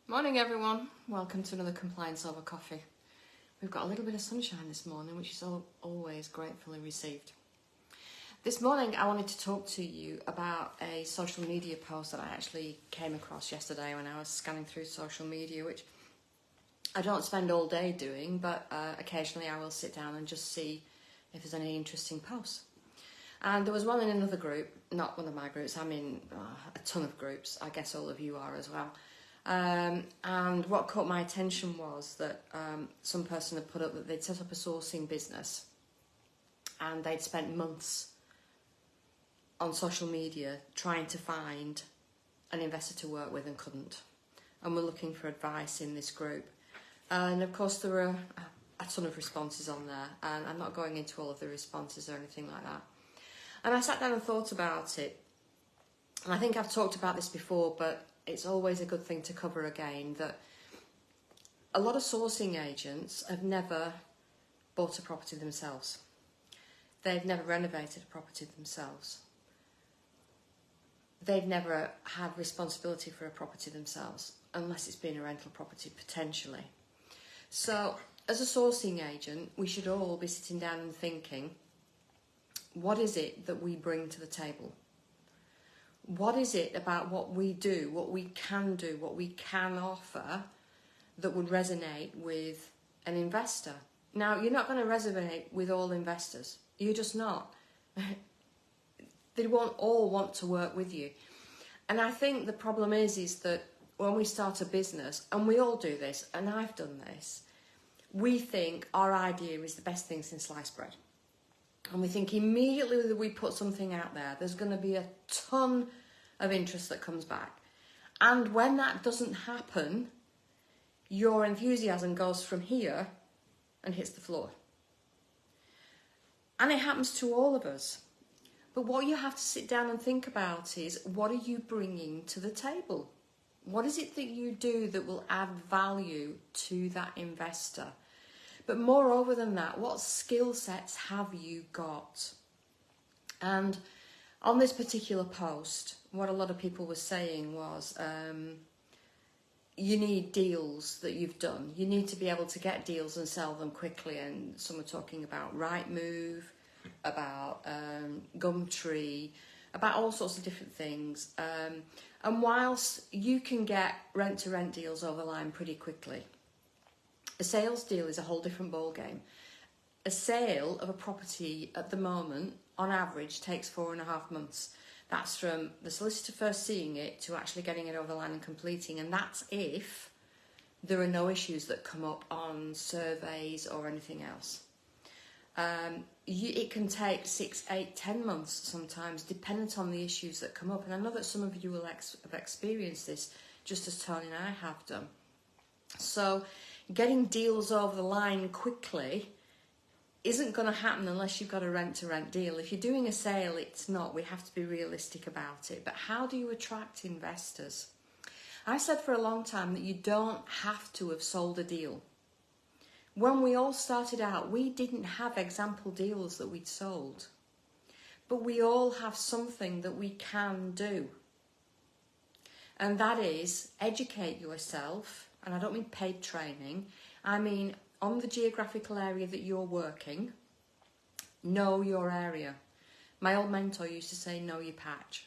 Morning everyone, welcome to another Compliance Over Coffee. We've got a little bit of sunshine this morning, which is always gratefully received. This morning I wanted to talk to you about a social media post that I actually came across yesterday when I was scanning through social media, which I don't spend all day doing, but occasionally I will sit down and just see if there's any interesting posts. And there was one in another group, not one of my groups, I'm in a ton of groups, I guess all of you are as well. And what caught my attention was that some person had put up that they'd set up a sourcing business and they'd spent months on social media trying to find an investor to work with and couldn't, and were looking for advice in this group. And of course there were a ton of responses on there, and I'm not going into all of the responses or anything like that. And I sat down and thought about it, and I think I've talked about this before, but it's always a good thing to cover again, that a lot of sourcing agents have never bought a property themselves. They've never renovated a property themselves. They've never had responsibility for a property themselves, unless it's been a rental property potentially. So as a sourcing agent, we should all be sitting down and thinking, what is it that we bring to the table? What is it about what we do, what we can offer that would resonate with an investor? Now, you're not going to resonate with all investors. You're just not. They won't all want to work with you. And I think the problem is that when we start a business, and we all do this, and I've done this, we think our idea is the best thing since sliced bread. And we think immediately that we put something out there, there's going to be a ton of interest that comes back. And when that doesn't happen, your enthusiasm goes from here and hits the floor. And it happens to all of us. But what you have to sit down and think about is, what are you bringing to the table? What is it that you do that will add value to that investor? But moreover than that, what skill sets have you got? And on this particular post, what a lot of people were saying was, you need deals that you've done. You need to be able to get deals and sell them quickly. And some were talking about Rightmove, about Gumtree, about all sorts of different things. And whilst you can get rent-to-rent deals over the line pretty quickly, a sales deal is a whole different ballgame. A sale of a property at the moment, on average, takes 4.5 months. That's from the solicitor first seeing it to actually getting it over the line and completing. And that's if there are no issues that come up on surveys or anything else. It can take 6, 8, 10 months sometimes, dependent on the issues that come up. And I know that some of you will have experienced this, just as Tony and I have done. So getting deals over the line quickly isn't going to happen unless you've got a rent-to-rent deal. If you're doing a sale, it's not. We have to be realistic about it. But how do you attract investors? I said for a long time that you don't have to have sold a deal. When we all started out, we didn't have example deals that we'd sold. But we all have something that we can do. And that is educate yourself. And I don't mean paid training. I mean, on the geographical area that you're working, know your area. My old mentor used to say, know your patch.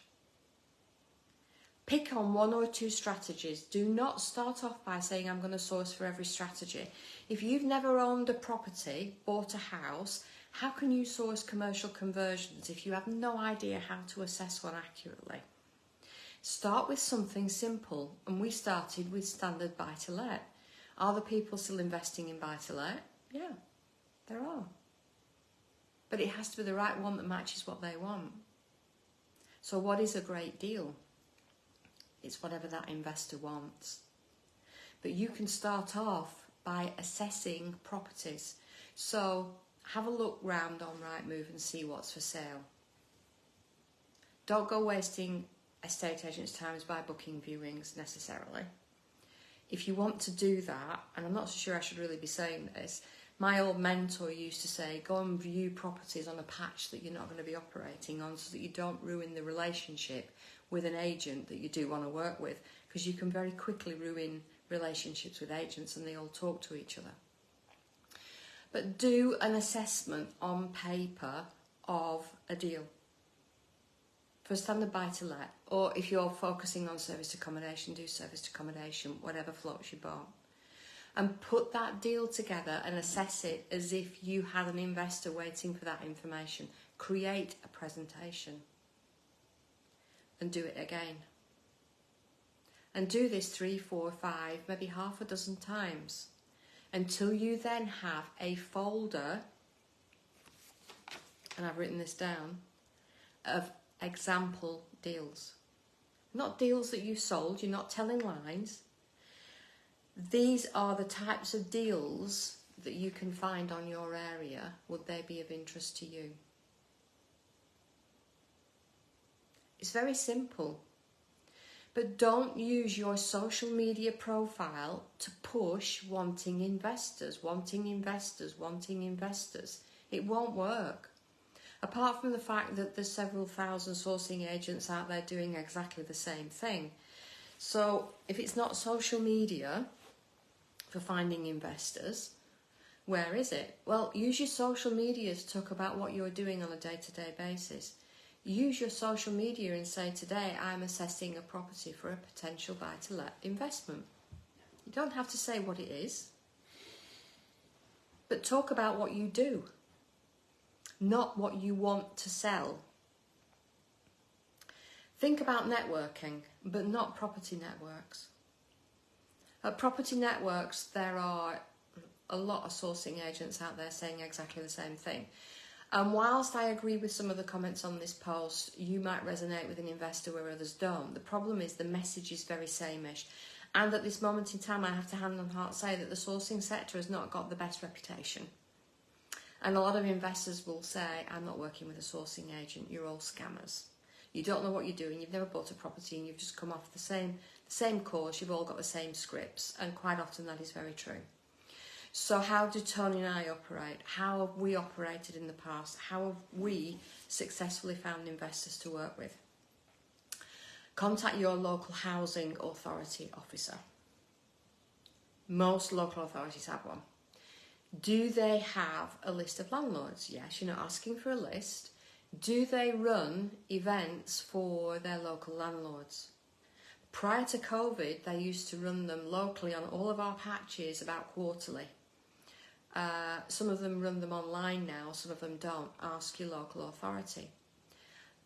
Pick on 1 or 2 strategies. Do not start off by saying, I'm going to source for every strategy. If you've never owned a property, bought a house, how can you source commercial conversions if you have no idea how to assess one accurately? Start with something simple, and we started with standard buy-to-let. Are the people still investing in buy-to-let? Yeah, there are. But it has to be the right one that matches what they want. So what is a great deal? It's whatever that investor wants. But you can start off by assessing properties. So have a look round on Rightmove and see what's for sale. Don't go wasting estate agents' time by booking viewings necessarily. If you want to do that, and I'm not so sure I should really be saying this, my old mentor used to say, go and view properties on a patch that you're not going to be operating on so that you don't ruin the relationship with an agent that you do want to work with, because you can very quickly ruin relationships with agents and they all talk to each other. But do an assessment on paper of a deal. For a standard buy-to-let, or if you're focusing on serviced accommodation, do serviced accommodation, whatever floats your boat. And put that deal together and assess it as if you had an investor waiting for that information. Create a presentation. And do it again. And do this 3, 4, 5, maybe half a dozen times. Until you then have a folder, and I've written this down, of example deals. Not deals that you sold, you're not telling lies. These are the types of deals that you can find on your area. Would they be of interest to you? It's very simple. But don't use your social media profile to push wanting investors, wanting investors, wanting investors. It won't work. Apart from the fact that there's several thousand sourcing agents out there doing exactly the same thing. So if it's not social media for finding investors, where is it? Well, use your social media to talk about what you're doing on a day-to-day basis. Use your social media and say, today I'm assessing a property for a potential buy-to-let investment. You don't have to say what it is, but talk about what you do, not what you want to sell. Think about networking, but not property networks. At property networks, there are a lot of sourcing agents out there saying exactly the same thing. And whilst I agree with some of the comments on this post, you might resonate with an investor where others don't. The problem is the message is very sameish. And at this moment in time, I have to hand on heart say that the sourcing sector has not got the best reputation. And a lot of investors will say, I'm not working with a sourcing agent, you're all scammers. You don't know what you're doing, you've never bought a property and you've just come off the same course, you've all got the same scripts, and quite often that is very true. So how do Tony and I operate? How have we operated in the past? How have we successfully found investors to work with? Contact your local housing authority officer. Most local authorities have one. Do they have a list of landlords? Yes, you're not asking for a list. Do they run events for their local landlords? Prior to COVID, they used to run them locally on all of our patches about quarterly. Some of them run them online now, some of them don't. Ask your local authority.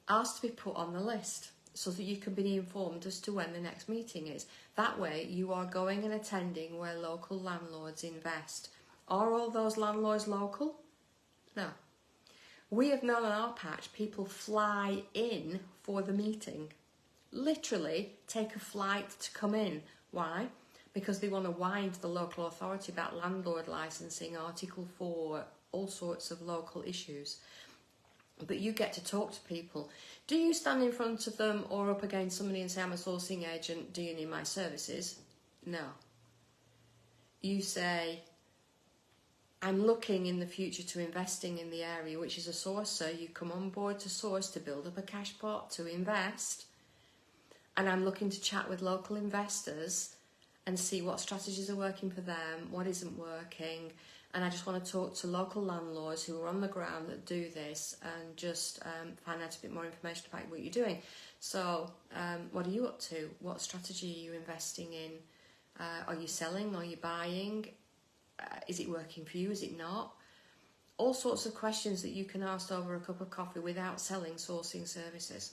Ask to be put on the list so that you can be informed as to when the next meeting is. That way you are going and attending where local landlords invest. Are all those landlords local? No. We have known on our patch people fly in for the meeting. Literally take a flight to come in. Why? Because they want to wind the local authority about landlord licensing, Article 4, all sorts of local issues. But you get to talk to people. Do you stand in front of them or up against somebody and say, I'm a sourcing agent, do you need my services? No. You say, I'm looking in the future to investing in the area, which is a sourcer. You come on board to source, to build up a cash pot, to invest. And I'm looking to chat with local investors and see what strategies are working for them, what isn't working. And I just want to talk to local landlords who are on the ground that do this and just find out a bit more information about what you're doing. So what are you up to? What strategy are you investing in? Are you selling? Are you buying? Is it working for you? Is it not? All sorts of questions that you can ask over a cup of coffee without selling sourcing services.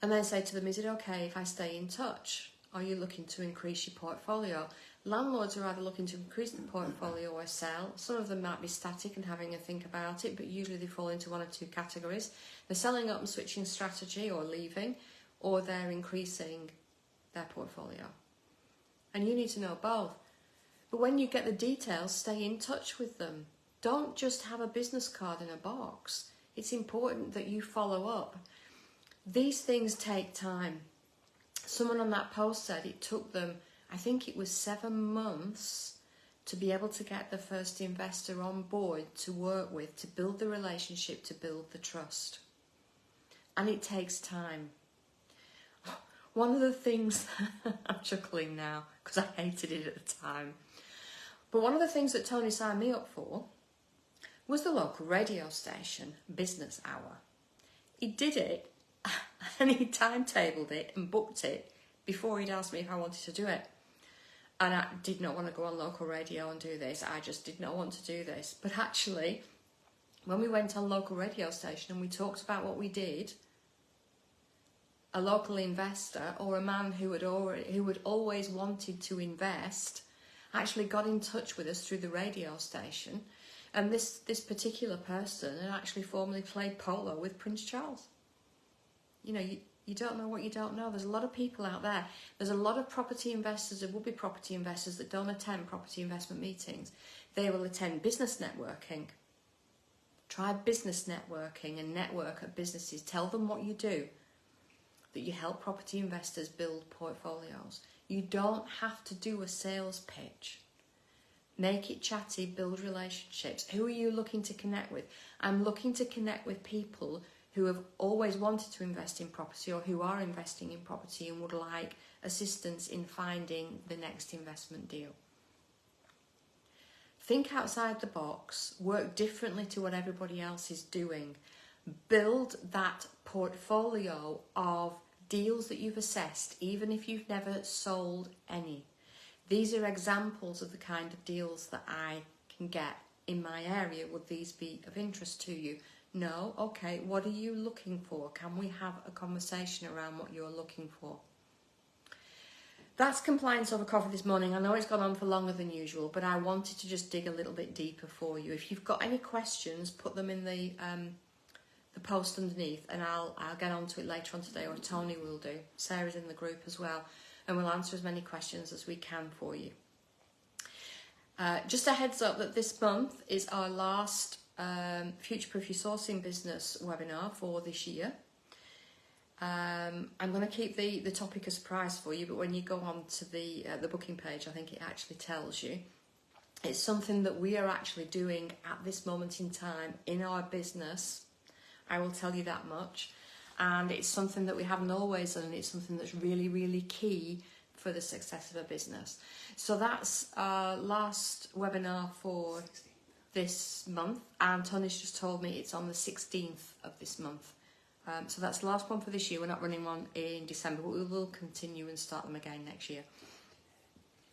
And then say to them, is it okay if I stay in touch? Are you looking to increase your portfolio? Landlords are either looking to increase the portfolio or sell. Some of them might be static and having a think about it, but usually they fall into one of two categories. They're selling up and switching strategy or leaving, or they're increasing their portfolio. And you need to know both. But when you get the details, stay in touch with them. Don't just have a business card in a box. It's important that you follow up. These things take time. Someone on that post said it took them, I think it was 7 months to be able to get the first investor on board to work with, to build the relationship, to build the trust. and it takes time. One of the things, I'm chuckling now because I hated it at the time, but one of the things that Tony signed me up for was the local radio station business hour. He did it and he timetabled it and booked it before he'd asked me if I wanted to do it. And I did not want to go on local radio and do this. I just did not want to do this. But actually, when we went on local radio station and we talked about what we did, a local investor or a man who had always wanted to invest actually got in touch with us through the radio station, and this particular person had actually formerly played polo with Prince Charles. You know, you don't know what you don't know. There's a lot of people out there. There's a lot of property investors and would-be property investors that don't attend property investment meetings. They will attend business networking. Try business networking and network at businesses. Tell them what you do, that you help property investors build portfolios. You don't have to do a sales pitch. Make it chatty, build relationships. Who are you looking to connect with? I'm looking to connect with people who have always wanted to invest in property or who are investing in property and would like assistance in finding the next investment deal. Think outside the box, work differently to what everybody else is doing. Build that portfolio of deals that you've assessed, even if you've never sold any. These are examples of the kind of deals that I can get in my area. Would these be of interest to you? No? Okay, what are you looking for? Can we have a conversation around what you're looking for? That's compliance over coffee this morning. I know it's gone on for longer than usual, but I wanted to just dig a little bit deeper for you. If you've got any questions, put them in the post underneath, and I'll get onto it later on today, or Tony will do. Sarah's in the group as well, and we'll answer as many questions as we can for you. Just a heads up that this month is our last Future-Proof Your Sourcing Business webinar for this year. I'm going to keep the topic a surprise for you, but when you go on to the booking page, I think it actually tells you. It's something that we are actually doing at this moment in time in our business. I will tell you that much. And it's something that we haven't always done, and it's something that's really, really key for the success of a business. So that's our last webinar for this month, and Tony's just told me it's on the 16th of this month. So that's the last one for this year. We're not running one in December, but we will continue and start them again next year.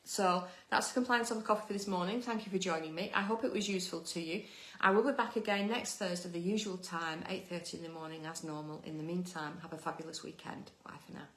So that's the compliance over coffee for this morning. Thank you for joining me. I hope it was useful to you. I will be back again next Thursday, the usual time, 8:30 in the morning as normal. In the meantime, have a fabulous weekend. Bye for now.